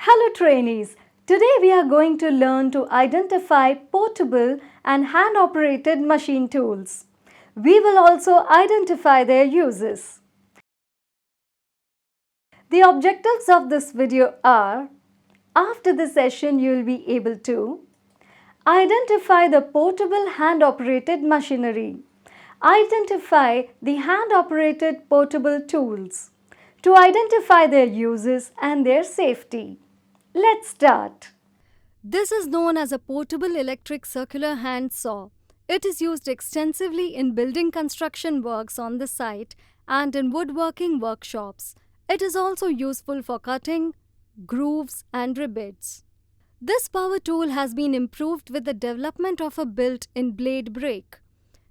Hello trainees. Today we are going to learn to identify portable and hand-operated machine tools. We will also identify their uses. The objectives of this video are: after the session you will be able to identify the portable hand-operated machinery, identify the hand-operated portable tools, to identify their uses and their safety. Let's start. This is known as a portable electric circular hand saw. It is used extensively in building construction works on the site and in woodworking workshops. It is also useful for cutting, grooves and rivets. This power tool has been improved with the development of a built-in blade brake.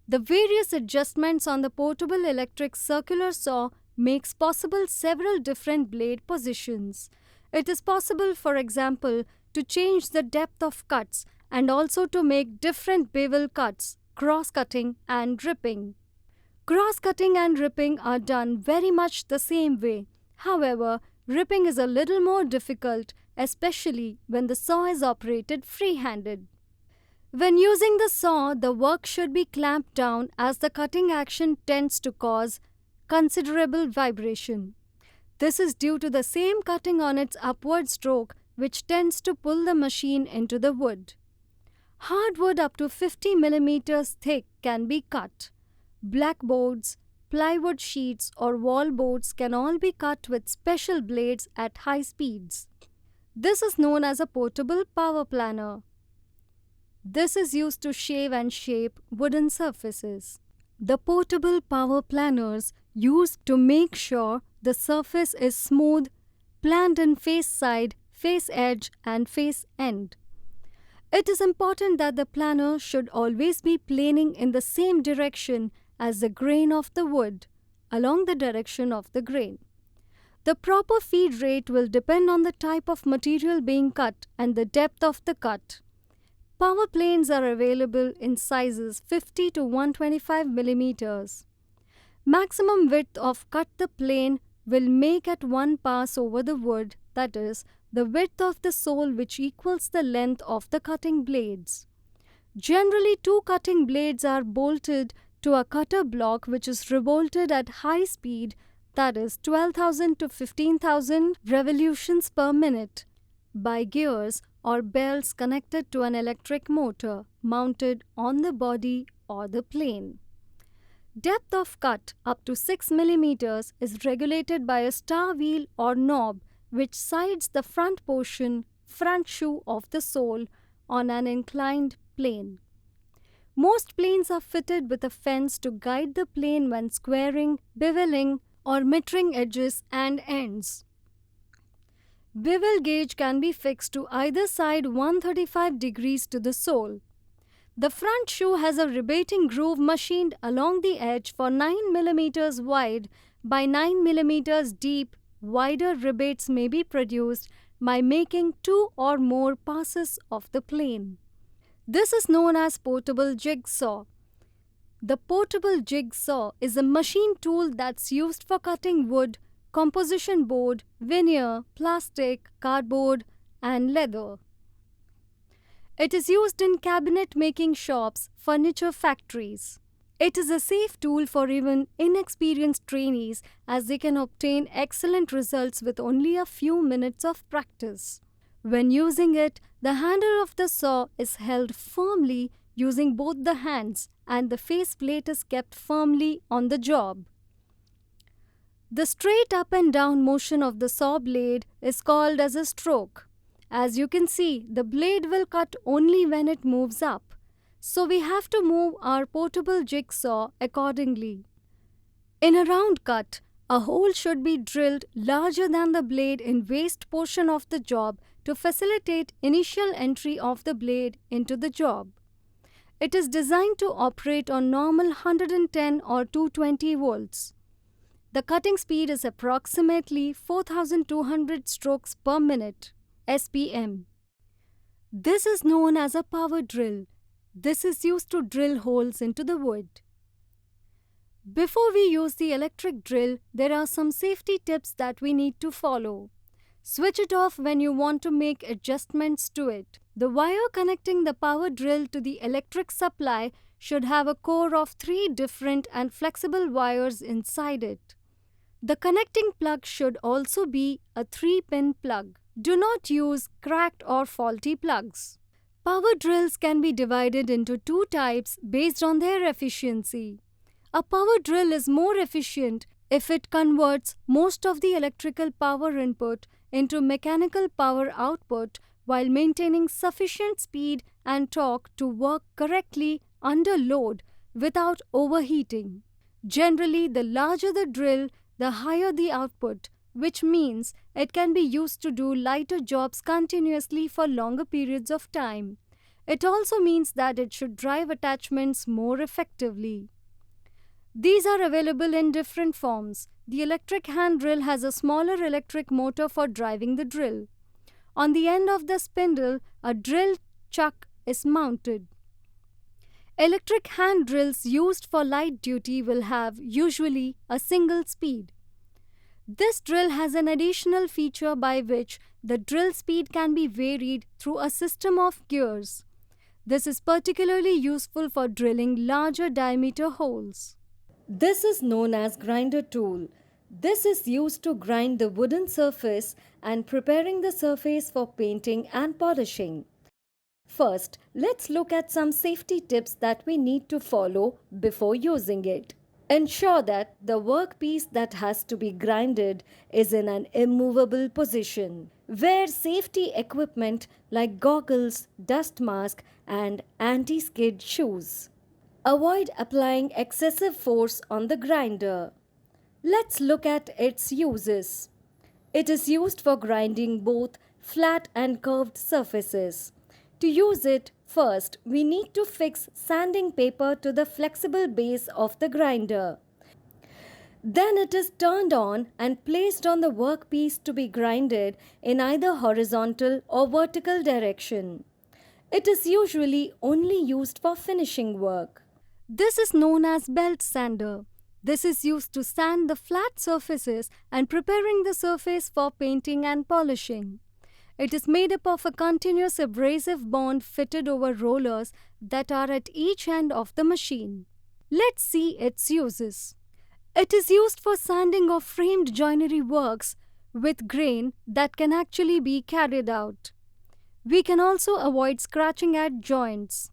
The various adjustments on the portable electric circular saw makes possible several different blade positions. It is possible, for example, to change the depth of cuts and also to make different bevel cuts, cross-cutting and ripping. Cross-cutting and ripping are done very much the same way. However, ripping is a little more difficult, especially when the saw is operated free-handed. When using the saw, the work should be clamped down as the cutting action tends to cause considerable vibration. This is due to the same cutting on its upward stroke, which tends to pull the machine into the wood. Hardwood up to 50 mm thick can be cut. Blackboards, plywood sheets or wall boards can all be cut with special blades at high speeds. This is known as a portable power planer. This is used to shave and shape wooden surfaces. The portable power planners used to make sure the surface is smooth, planed in face side, face edge and face end. It is important that the planner should always be planing in the same direction as the grain of the wood, along the direction of the grain. The proper feed rate will depend on the type of material being cut and the depth of the cut. Power planes are available in sizes 50 to 125 mm. Maximum width of cut the plane will make at one pass over the wood, that is, the width of the sole which equals the length of the cutting blades. Generally, two cutting blades are bolted to a cutter block which is revolted at high speed, that is 12,000 to 15,000 revolutions per minute, by gears or belts connected to an electric motor mounted on the body or the plane. Depth of cut up to 6 mm is regulated by a star wheel or knob which sides the front portion, front shoe of the sole on an inclined plane. Most planes are fitted with a fence to guide the plane when squaring, beveling or mitring edges and ends. Bevel gauge can be fixed to either side 135 degrees to the sole. The front shoe has a rebating groove machined along the edge for 9 mm wide by 9 mm deep. Wider rebates may be produced by making 2 or more passes of the plane. This is known as portable jigsaw. The portable jigsaw is a machine tool that's used for cutting wood, composition board, veneer, plastic, cardboard, and leather. It is used in cabinet-making shops, furniture factories. It is a safe tool for even inexperienced trainees as they can obtain excellent results with only a few minutes of practice. When using it, the handle of the saw is held firmly using both the hands and the faceplate is kept firmly on the job. The straight up and down motion of the saw blade is called as a stroke. As you can see, the blade will cut only when it moves up. So we have to move our portable jigsaw accordingly. In a round cut, a hole should be drilled larger than the blade in waist portion of the job to facilitate initial entry of the blade into the job. It is designed to operate on normal 110 or 220 volts. The cutting speed is approximately 4,200 strokes per minute, SPM. This is known as a power drill. This is used to drill holes into the wood. Before we use the electric drill, there are some safety tips that we need to follow. Switch it off when you want to make adjustments to it. The wire connecting the power drill to the electric supply should have a core of 3 different and flexible wires inside it. The connecting plug should also be a 3-pin plug. Do not use cracked or faulty plugs. Power drills can be divided into 2 types based on their efficiency. A power drill is more efficient if it converts most of the electrical power input into mechanical power output while maintaining sufficient speed and torque to work correctly under load without overheating. Generally, the larger the drill, the higher the output, which means it can be used to do lighter jobs continuously for longer periods of time. It also means that it should drive attachments more effectively. These are available in different forms. The electric hand drill has a smaller electric motor for driving the drill. On the end of the spindle, a drill chuck is mounted. Electric hand drills used for light duty will have usually a single speed. This drill has an additional feature by which the drill speed can be varied through a system of gears. This is particularly useful for drilling larger diameter holes. This is known as grinder tool. This is used to grind the wooden surface and preparing the surface for painting and polishing. First, let's look at some safety tips that we need to follow before using it. Ensure that the workpiece that has to be grinded is in an immovable position. Wear safety equipment like goggles, dust mask, and anti-skid shoes. Avoid applying excessive force on the grinder. Let's look at its uses. It is used for grinding both flat and curved surfaces. To use it, first we need to fix sanding paper to the flexible base of the grinder. Then it is turned on and placed on the workpiece to be grinded in either horizontal or vertical direction. It is usually only used for finishing work. This is known as belt sander. This is used to sand the flat surfaces and preparing the surface for painting and polishing. It is made up of a continuous abrasive bond fitted over rollers that are at each end of the machine. Let's see its uses. It is used for sanding of framed joinery works with grain that can actually be carried out. We can also avoid scratching at joints.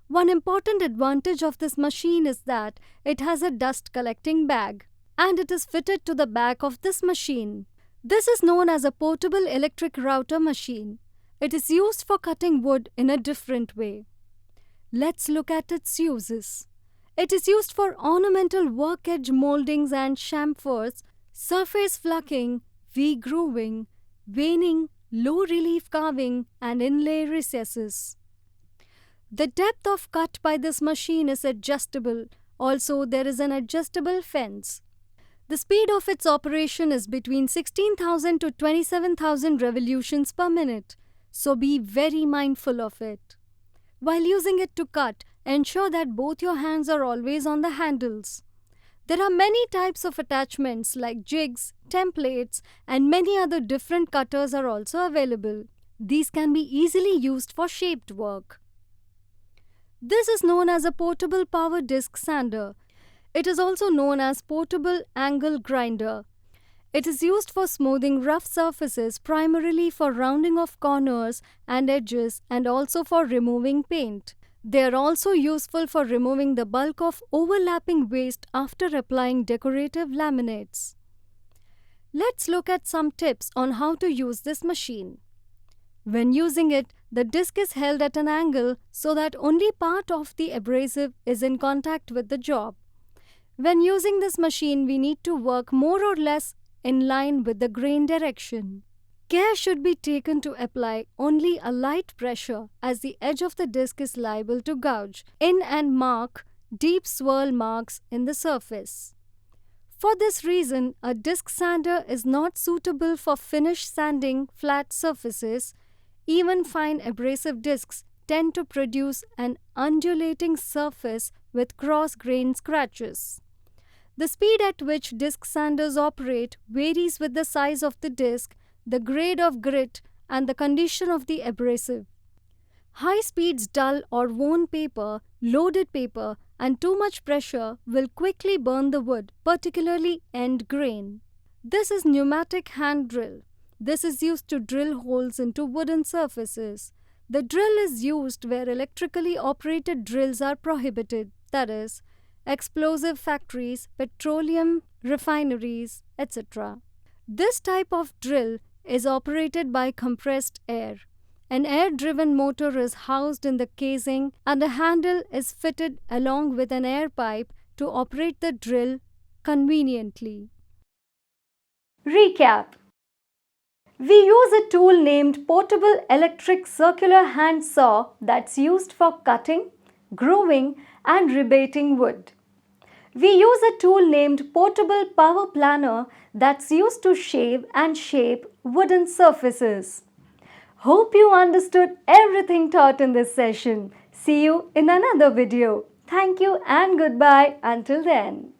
One important advantage of this machine is that it has a dust collecting bag, and it is fitted to the back of this machine. This is known as a portable electric router machine. It is used for cutting wood in a different way. Let's look at its uses. It is used for ornamental work edge moldings and chamfers, surface flux, V-grooving, veining, low relief carving, and inlay recesses. The depth of cut by this machine is adjustable. Also, there is an adjustable fence. The speed of its operation is between 16,000 to 27,000 revolutions per minute, so be very mindful of it. While using it to cut, ensure that both your hands are always on the handles. There are many types of attachments like jigs, templates, and many other different cutters are also available. These can be easily used for shaped work. This is known as a portable power disc sander. It is also known as portable angle grinder. It is used for smoothing rough surfaces, primarily for rounding off corners and edges, and also for removing paint. They are also useful for removing the bulk of overlapping waste after applying decorative laminates. Let's look at some tips on how to use this machine. When using it, the disc is held at an angle so that only part of the abrasive is in contact with the job. When using this machine, we need to work more or less in line with the grain direction. Care should be taken to apply only a light pressure, as the edge of the disc is liable to gouge in and mark deep swirl marks in the surface. For this reason, a disc sander is not suitable for finish sanding flat surfaces. Even fine abrasive discs tend to produce an undulating surface with cross-grain scratches. The speed at which disc sanders operate varies with the size of the disc, the grade of grit, and the condition of the abrasive. High speeds dull or worn paper, loaded paper, and too much pressure will quickly burn the wood, particularly end grain. This is pneumatic hand drill. This is used to drill holes into wooden surfaces. The drill is used where electrically operated drills are prohibited, that is, explosive factories, petroleum refineries, etc. This type of drill is operated by compressed air. An air-driven motor is housed in the casing and a handle is fitted along with an air pipe to operate the drill conveniently. Recap. We use a tool named Portable Electric Circular Hand Saw that's used for cutting, grooving and rebating wood. We use a tool named Portable Power Planer that's used to shave and shape wooden surfaces. Hope you understood everything taught in this session. See you in another video. Thank you and goodbye until then.